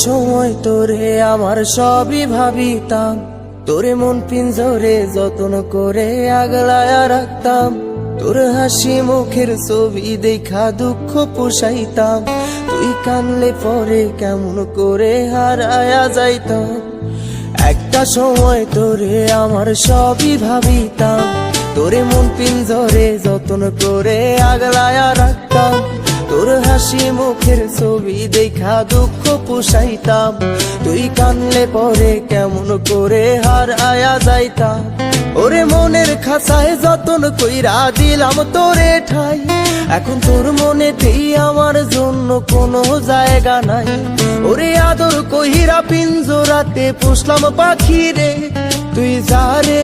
সময় তোরে আমার সবই ভাবিতাম, তোরে মন পিঞ্জরে যত্ন করে আগলায়া রাখতাম। তোর হাসি মুখের ছবি দেখা দুঃখ পোষাইতাম, তুই কানলে পরে কেমন করে হারায়া যাইতাম। একটা সময় তোরে আমার সবই ভাবিতাম, তোরে মন পিঞ্জরে যত্ন করে আগলায়া রাখতাম। তোর হাসি মুখের ছবি দেখা দুঃখ পোষাইতাম, তুই কানলে পরে কেমন করে হারায়া যাইতাম। ওরে মনের খাঁচায় যতন কইরা দিলাম তোরে ঠাই, এখন তোর মনেতেই আমার জন্য কোনো জায়গা নাই। ওরে আদর কইরা পিঞ্জরাতে পুষলাম পাখি রে, তুই যা রে।